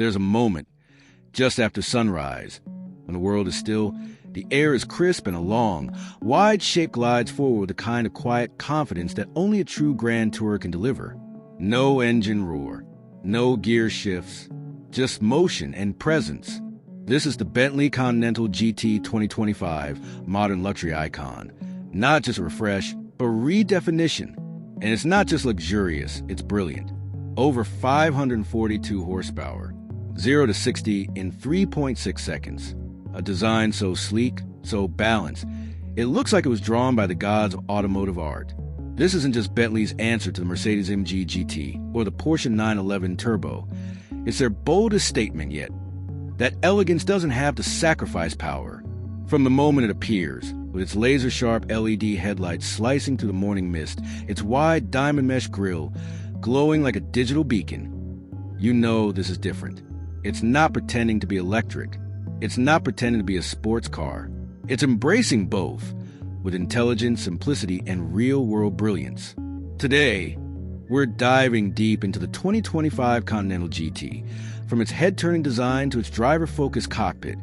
There's a moment, just after sunrise, when the world is still, the air is crisp and a long, wide shape glides forward with the kind of quiet confidence that only a true Grand Tourer can deliver. No engine roar, no gear shifts, just motion and presence. This is the Bentley Continental GT 2025 modern luxury icon. Not just a refresh, but redefinition. And it's not just luxurious, it's brilliant. Over 542 horsepower, 0 to 60 in 3.6 seconds. A design so sleek, so balanced, it looks like it was drawn by the gods of automotive art. This isn't just Bentley's answer to the Mercedes-AMG GT or the Porsche 911 Turbo. It's their boldest statement yet. That elegance doesn't have to sacrifice power. From the moment it appears, with its laser-sharp LED headlights slicing through the morning mist, its wide diamond mesh grille glowing like a digital beacon, you know this is different. It's not pretending to be electric. It's not pretending to be a sports car. It's embracing both, with intelligence, simplicity, and real-world brilliance. Today, we're diving deep into the 2025 Continental GT, from its head-turning design to its driver-focused cockpit,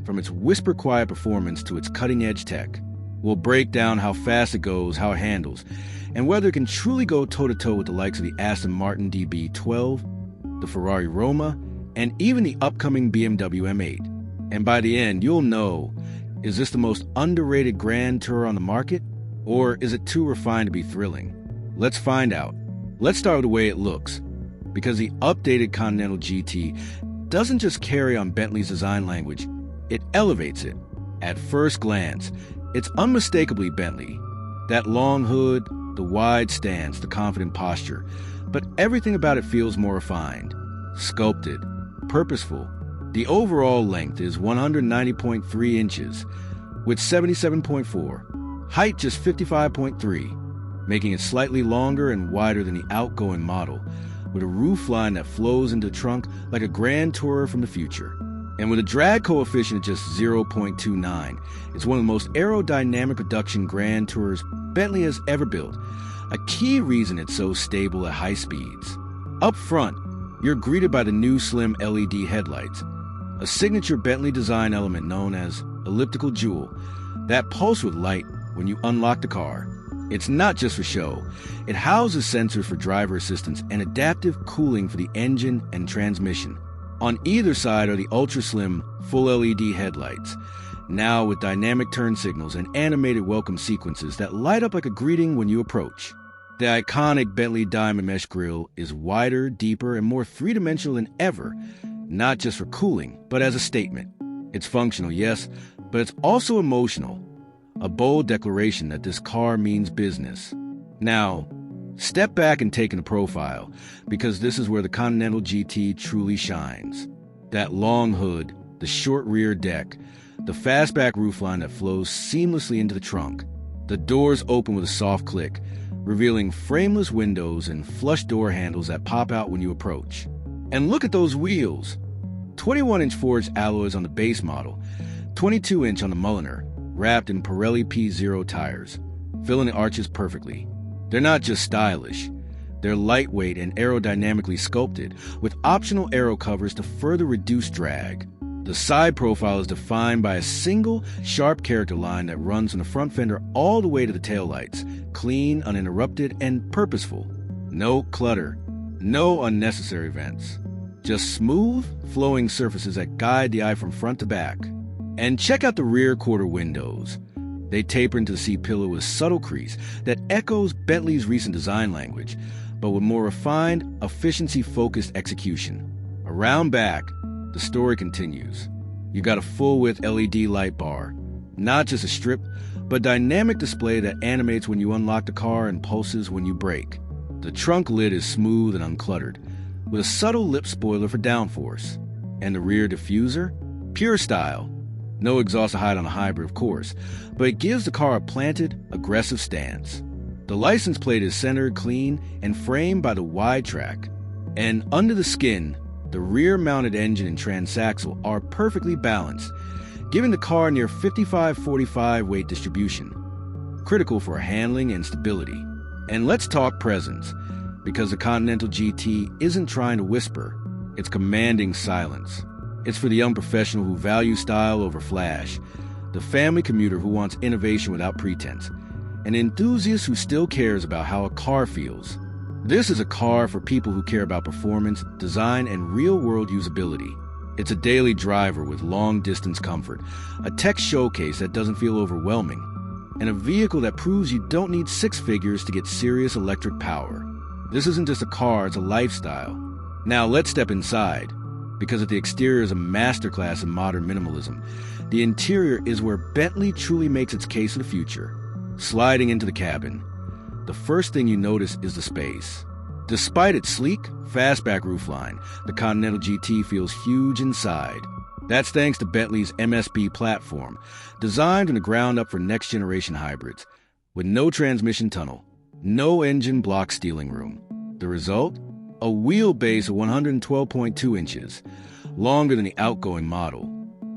from its whisper-quiet performance to its cutting-edge tech. We'll break down how fast it goes, how it handles, and whether it can truly go toe-to-toe with the likes of the Aston Martin DB12, the Ferrari Roma, and even the upcoming BMW M8. And by the end, you'll know, is this the most underrated Grand Tourer on the market? Or is it too refined to be thrilling? Let's find out. Let's start with the way it looks, because the updated Continental GT doesn't just carry on Bentley's design language, it elevates it. At first glance, it's unmistakably Bentley. That long hood, the wide stance, the confident posture, but everything about it feels more refined, sculpted, purposeful. The overall length is 190.3 inches, with 77.4, height just 55.3, making it slightly longer and wider than the outgoing model, with a roofline that flows into the trunk like a Grand Tourer from the future. And with a drag coefficient of just 0.29, it's one of the most aerodynamic reduction Grand Tourers Bentley has ever built, a key reason it's so stable at high speeds. Up front, you're greeted by the new slim LED headlights, a signature Bentley design element known as elliptical jewel that pulse with light when you unlock the car. It's not just for show. It houses sensors for driver assistance and adaptive cooling for the engine and transmission. On either side are the ultra-slim full LED headlights, now with dynamic turn signals and animated welcome sequences that light up like a greeting when you approach. The iconic Bentley diamond mesh grille is wider, deeper, and more three-dimensional than ever, not just for cooling, but as a statement. It's functional, yes, but it's also emotional, a bold declaration that this car means business. Now, step back and take in a profile, because this is where the Continental GT truly shines. That long hood, the short rear deck, the fastback roofline that flows seamlessly into the trunk. The doors open with a soft click, revealing frameless windows and flush door handles that pop out when you approach. And look at those wheels. 21-inch forged alloys on the base model, 22-inch on the Mulliner, wrapped in Pirelli P0 tires, filling the arches perfectly. They're not just stylish. They're lightweight and aerodynamically sculpted, with optional aero covers to further reduce drag. The side profile is defined by a single, sharp character line that runs from the front fender all the way to the taillights, clean, uninterrupted, and purposeful. No clutter, no unnecessary vents. Just smooth, flowing surfaces that guide the eye from front to back. And check out the rear quarter windows. They taper into the seat pillow with a subtle crease that echoes Bentley's recent design language, but with more refined, efficiency-focused execution. Around back, the story continues. You got a full-width LED light bar, not just a strip, but dynamic display that animates when you unlock the car and pulses when you brake. The trunk lid is smooth and uncluttered, with a subtle lip spoiler for downforce. And the rear diffuser? Pure style. No exhaust to hide on a hybrid, of course, but it gives the car a planted, aggressive stance. The license plate is centered, clean, and framed by the wide track. And under the skin, the rear-mounted engine and transaxle are perfectly balanced, giving the car near 55-45 weight distribution, critical for handling and stability. And let's talk presence, because the Continental GT isn't trying to whisper, It's commanding silence. It's for the young professional who values style over flash, the family commuter who wants innovation without pretense, an enthusiast who still cares about how a car feels. This is a car for people who care about performance, design, and real-world usability. It's a daily driver with long-distance comfort, a tech showcase that doesn't feel overwhelming, and a vehicle that proves you don't need six figures to get serious electric power. This isn't just a car, it's a lifestyle. Now let's step inside, because if the exterior is a masterclass in modern minimalism, the interior is where Bentley truly makes its case for the future. Sliding into the cabin, the first thing you notice is the space. Despite its sleek, fastback roofline, the Continental GT feels huge inside. That's thanks to Bentley's MSB platform, designed from the ground up for next-generation hybrids, with no transmission tunnel, no engine block steering room. The result? A wheelbase of 112.2 inches, longer than the outgoing model,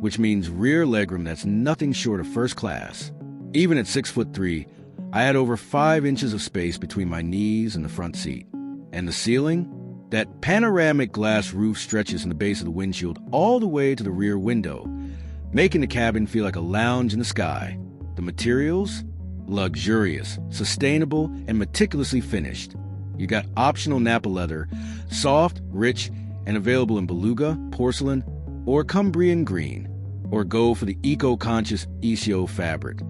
which means rear legroom that's nothing short of first class. Even at 6'3", I had over 5 inches of space between my knees and the front seat. And the ceiling? That panoramic glass roof stretches from the base of the windshield all the way to the rear window, making the cabin feel like a lounge in the sky. The materials? Luxurious, sustainable, and meticulously finished. You got optional Napa leather, soft, rich, and available in beluga, porcelain, or Cumbrian green, or go for the eco-conscious ECO fabric.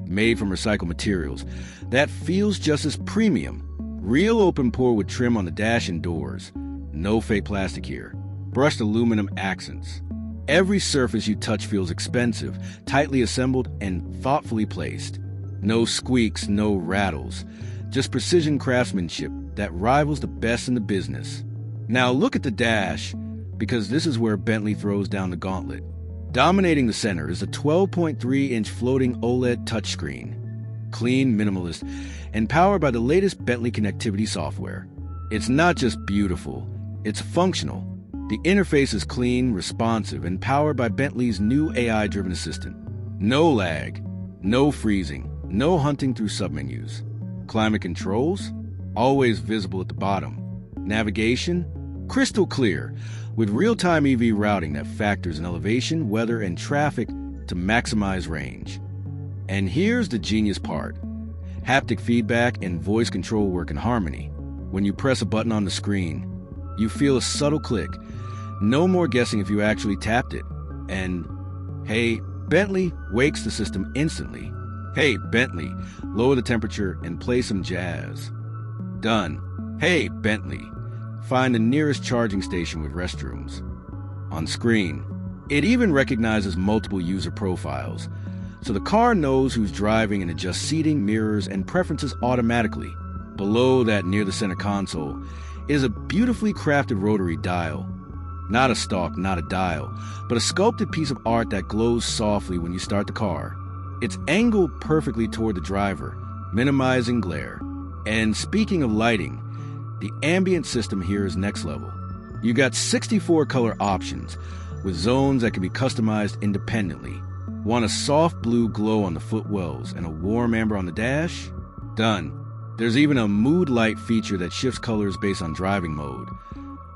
Made from recycled materials, that feels just as premium. Real open pore with trim on the dash and doors. No fake plastic here. Brushed aluminum accents. Every surface you touch feels expensive, tightly assembled, and thoughtfully placed. No squeaks, no rattles. Just precision craftsmanship that rivals the best in the business. Now look at the dash, because this is where Bentley throws down the gauntlet. Dominating the center is a 12.3-inch floating OLED touchscreen. Clean, minimalist, and powered by the latest Bentley connectivity software. It's not just beautiful, it's functional. The interface is clean, responsive, and powered by Bentley's new AI-driven assistant. No lag, no freezing, no hunting through submenus. Climate controls? Always visible at the bottom. Navigation? Crystal clear, with real-time EV routing that factors in elevation, weather, and traffic to maximize range. And here's the genius part. Haptic feedback and voice control work in harmony. When you press a button on the screen, you feel a subtle click. No more guessing if you actually tapped it. And, hey, Bentley wakes the system instantly. Hey, Bentley, lower the temperature and play some jazz. Done. Hey, Bentley, find the nearest charging station with restrooms. On screen, it even recognizes multiple user profiles, so the car knows who's driving and adjusts seating, mirrors, and preferences automatically. Below that, near the center console, is a beautifully crafted rotary dial. Not a stalk, not a dial, but a sculpted piece of art that glows softly when you start the car. It's angled perfectly toward the driver, minimizing glare. And speaking of lighting, the ambient system here is next level. You got 64 color options, with zones that can be customized independently. Want a soft blue glow on the footwells and a warm amber on the dash? Done. There's even a mood light feature that shifts colors based on driving mode.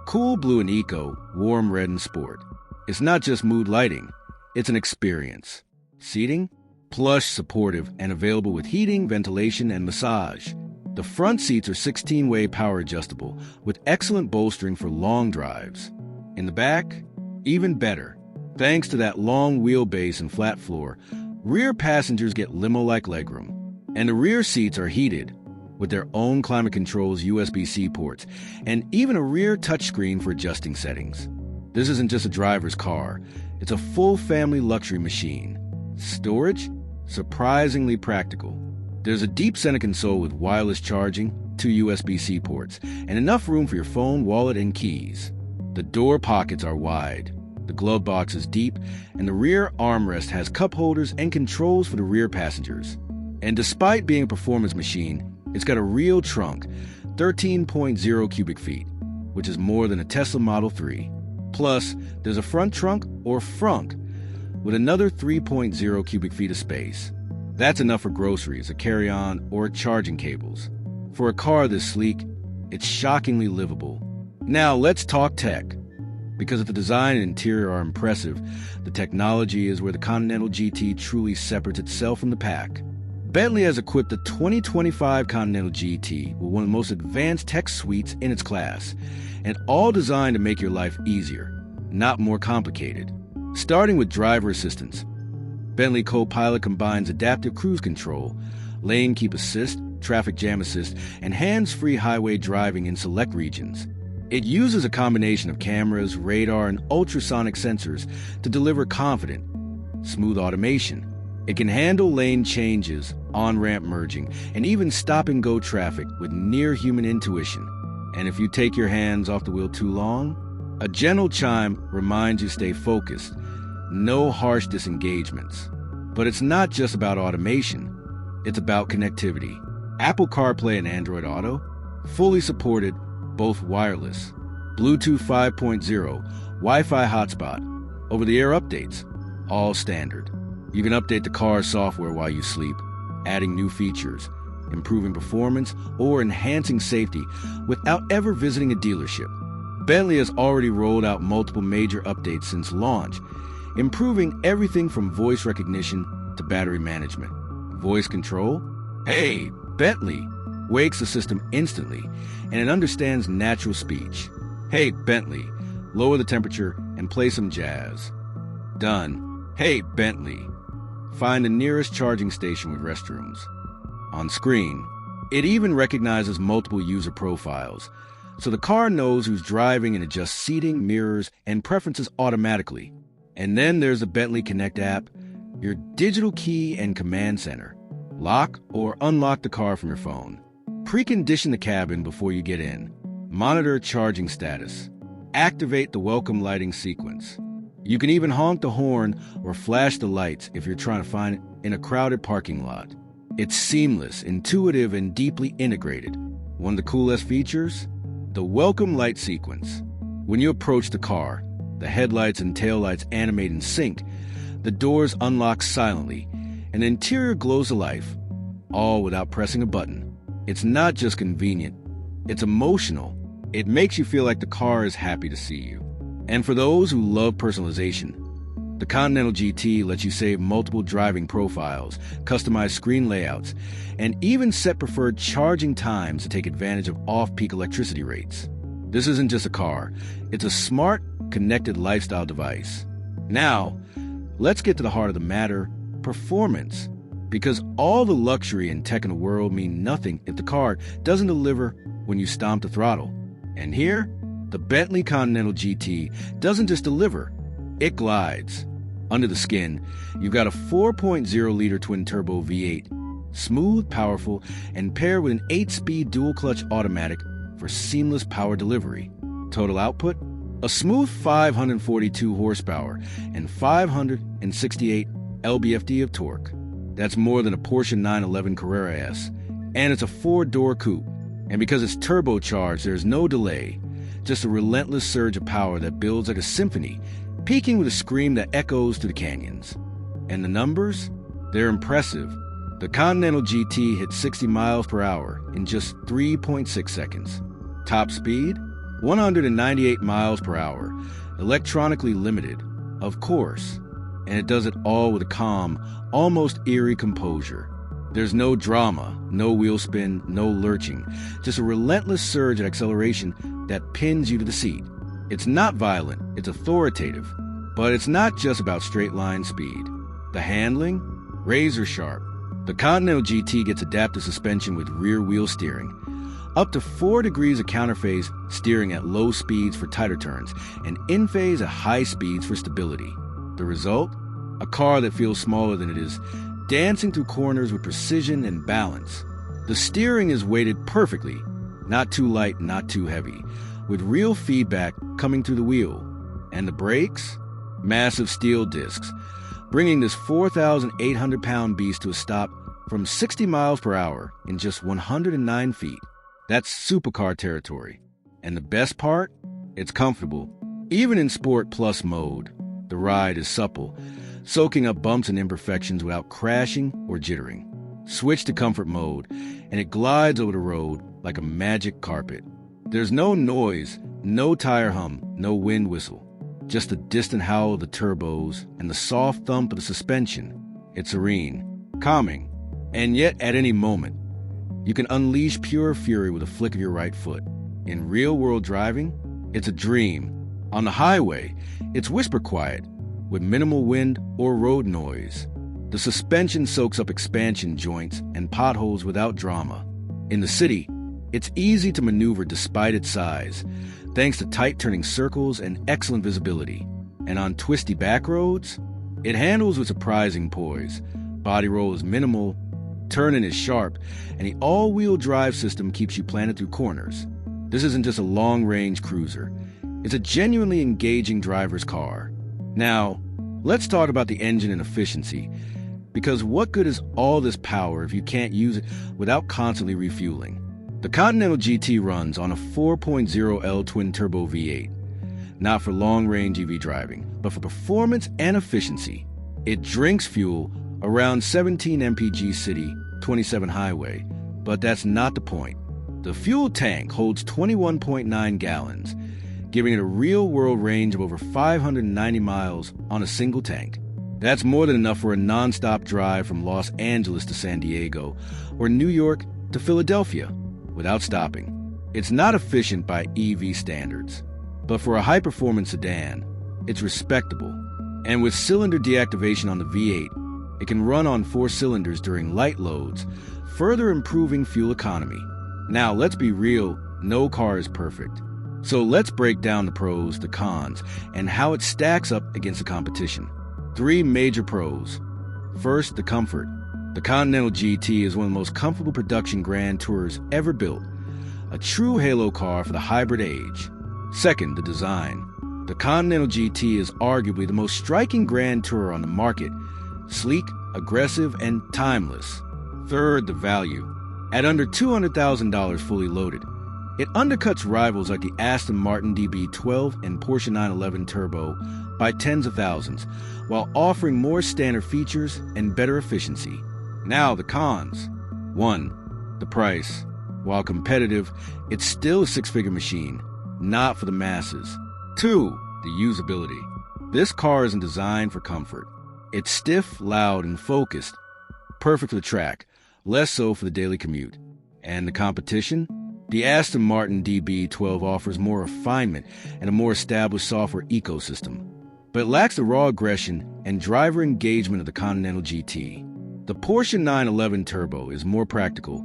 Cool blue and eco, warm red and sport. It's not just mood lighting, it's an experience. Seating? Plush, supportive, and available with heating, ventilation, and massage. The front seats are 16-way power adjustable, with excellent bolstering for long drives. In the back, even better. Thanks to that long wheelbase and flat floor, rear passengers get limo-like legroom. And the rear seats are heated, with their own climate controls, USB-C ports, and even a rear touchscreen for adjusting settings. This isn't just a driver's car, it's a full family luxury machine. Storage? Surprisingly practical. There's a deep center console with wireless charging, 2 USB-C ports, and enough room for your phone, wallet, and keys. The door pockets are wide. The glove box is deep, and the rear armrest has cup holders and controls for the rear passengers. And despite being a performance machine, it's got a real trunk, 13.0 cubic feet, which is more than a Tesla Model 3. Plus, there's a front trunk, or frunk, with another 3.0 cubic feet of space. That's enough for groceries, a carry-on, or charging cables. For a car this sleek, it's shockingly livable. Now let's talk tech. Because if the design and interior are impressive, the technology is where the Continental GT truly separates itself from the pack. Bentley has equipped the 2025 Continental GT with one of the most advanced tech suites in its class, and all designed to make your life easier, not more complicated. Starting with driver assistance, Bentley Co-Pilot combines adaptive cruise control, lane keep assist, traffic jam assist, and hands-free highway driving in select regions. It uses a combination of cameras, radar, and ultrasonic sensors to deliver confident, smooth automation. It can handle lane changes, on-ramp merging, and even stop-and-go traffic with near-human intuition. And if you take your hands off the wheel too long, a gentle chime reminds you to stay focused. No harsh disengagements. But it's not just about automation. It's about connectivity. Apple CarPlay and Android Auto, fully supported, both wireless. Bluetooth 5.0, Wi-Fi hotspot, over-the-air updates, all standard. You can update the car's software while you sleep, adding new features, improving performance, or enhancing safety without ever visiting a dealership. Bentley has already rolled out multiple major updates since launch, improving everything from voice recognition to battery management. Voice control? Hey, Bentley! Wakes the system instantly, and it understands natural speech. Hey, Bentley, lower the temperature and play some jazz. Done. Hey, Bentley, find the nearest charging station with restrooms. On screen, it even recognizes multiple user profiles, so the car knows who's driving and adjusts seating, mirrors, and preferences automatically. And then there's the Bentley Connect app, your digital key and command center. Lock or unlock the car from your phone. Precondition the cabin before you get in. Monitor charging status. Activate the welcome lighting sequence. You can even honk the horn or flash the lights if you're trying to find it in a crowded parking lot. It's seamless, intuitive, and deeply integrated. One of the coolest features? The welcome light sequence. When you approach the car, the headlights and taillights animate in sync, the doors unlock silently, and the interior glows to life, all without pressing a button. It's not just convenient, it's emotional. It makes you feel like the car is happy to see you. And for those who love personalization, the Continental GT lets you save multiple driving profiles, customize screen layouts, and even set preferred charging times to take advantage of off-peak electricity rates. This isn't just a car, it's a smart, connected lifestyle device. Now, let's get to the heart of the matter, performance. Because all the luxury and tech in the world mean nothing if the car doesn't deliver when you stomp the throttle. And here, the Bentley Continental GT doesn't just deliver, it glides. Under the skin, you've got a 4.0-liter twin-turbo V8, smooth, powerful, and paired with an 8-speed dual-clutch automatic for seamless power delivery. Total output? A smooth 542 horsepower and 568 lb-ft of torque. That's more than a Porsche 911 Carrera S. And it's a 4-door coupe. And because it's turbocharged, there's no delay. Just a relentless surge of power that builds like a symphony, peaking with a scream that echoes through the canyons. And the numbers? They're impressive. The Continental GT hit 60 miles per hour in just 3.6 seconds. Top speed? 198 miles per hour. Electronically limited, of course. And it does it all with a calm, almost eerie composure. There's no drama, no wheel spin, no lurching, just a relentless surge at acceleration that pins you to the seat. It's not violent, it's authoritative, but it's not just about straight line speed. The handling? Razor sharp. The Continental GT gets adaptive suspension with rear wheel steering. Up to 4 degrees of counterphase steering at low speeds for tighter turns, and in-phase at high speeds for stability. The result? A car that feels smaller than it is, dancing through corners with precision and balance. The steering is weighted perfectly, not too light, not too heavy, with real feedback coming through the wheel. And the brakes? Massive steel discs, bringing this 4,800-pound beast to a stop from 60 miles per hour in just 109 feet. That's supercar territory. And the best part? It's comfortable. Even in Sport Plus mode, the ride is supple, soaking up bumps and imperfections without crashing or jittering. Switch to comfort mode, and it glides over the road like a magic carpet. There's no noise, no tire hum, no wind whistle. Just the distant howl of the turbos and the soft thump of the suspension. It's serene, calming, and yet at any moment, you can unleash pure fury with a flick of your right foot. In real-world driving, it's a dream. On the highway, it's whisper quiet, with minimal wind or road noise. The suspension soaks up expansion joints and potholes without drama. In the city, it's easy to maneuver despite its size, thanks to tight turning circles and excellent visibility. And on twisty back roads, it handles with surprising poise. Body roll is minimal, turning is sharp, and the all-wheel drive system keeps you planted through corners. This isn't just a long-range cruiser. It's a genuinely engaging driver's car. Now, let's talk about the engine and efficiency, because what good is all this power if you can't use it without constantly refueling? The Continental GT runs on a 4.0L twin-turbo V8, not for long-range EV driving, but for performance and efficiency. It drinks fuel around 17 mpg city, 27 highway, but that's not the point. The fuel tank holds 21.9 gallons, giving it a real-world range of over 590 miles on a single tank. That's more than enough for a non-stop drive from Los Angeles to San Diego or New York to Philadelphia without stopping. It's not efficient by EV standards, but for a high-performance sedan, it's respectable. And with cylinder deactivation on the V8, it can run on 4 cylinders during light loads, further improving fuel economy. Now, let's be real, no car is perfect. So let's break down the pros, the cons, and how it stacks up against the competition. 3 major pros. First, the comfort. The Continental GT is one of the most comfortable production Grand Tourers ever built, a true halo car for the hybrid age. Second, the design. The Continental GT is arguably the most striking Grand Tourer on the market, sleek, aggressive, and timeless. Third, the value. At under $200,000 fully loaded, it undercuts rivals like the Aston Martin DB12 and Porsche 911 Turbo by tens of thousands, while offering more standard features and better efficiency. Now, the cons. 1. The price. While competitive, it's still a 6-figure machine, not for the masses. 2. The usability. This car isn't designed for comfort. It's stiff, loud, and focused, perfect for the track, less so for the daily commute. And the competition? The Aston Martin DB12 offers more refinement and a more established software ecosystem, but it lacks the raw aggression and driver engagement of the Continental GT. The Porsche 911 Turbo is more practical,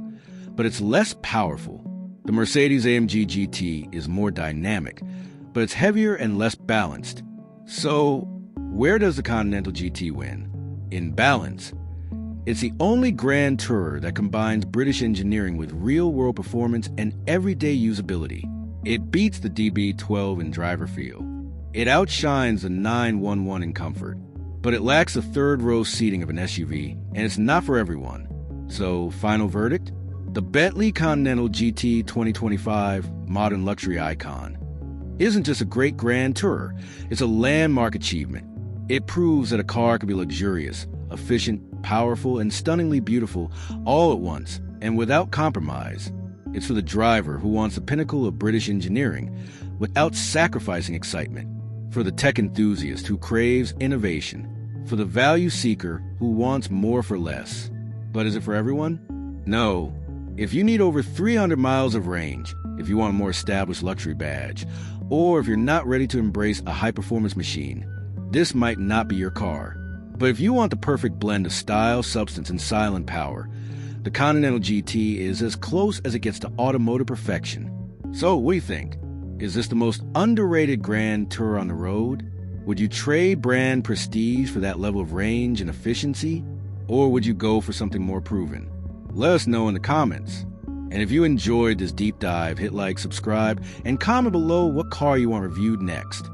but it's less powerful. The Mercedes-AMG GT is more dynamic, but it's heavier and less balanced. So, where does the Continental GT win? In balance. It's the only Grand Tourer that combines British engineering with real-world performance and everyday usability. It beats the DB12 in driver feel. It outshines the 911 in comfort, but it lacks the third-row seating of an SUV, and it's not for everyone. So, final verdict? The Bentley Continental GT 2025 modern luxury icon isn't just a great Grand Tourer, it's a landmark achievement. It proves that a car can be luxurious, efficient, powerful, and stunningly beautiful all at once, and without compromise. It's for the driver who wants the pinnacle of British engineering without sacrificing excitement, for the tech enthusiast who craves innovation, for the value seeker who wants more for less. But is it for everyone? No. If you need over 300 miles of range, if you want a more established luxury badge, or if you're not ready to embrace a high-performance machine, this might not be your car. But if you want the perfect blend of style, substance, and silent power, the Continental GT is as close as it gets to automotive perfection. So, what do you think? Is this the most underrated Grand Tourer on the road? Would you trade brand prestige for that level of range and efficiency? Or would you go for something more proven? Let us know in the comments. And if you enjoyed this deep dive, hit like, subscribe, and comment below what car you want reviewed next.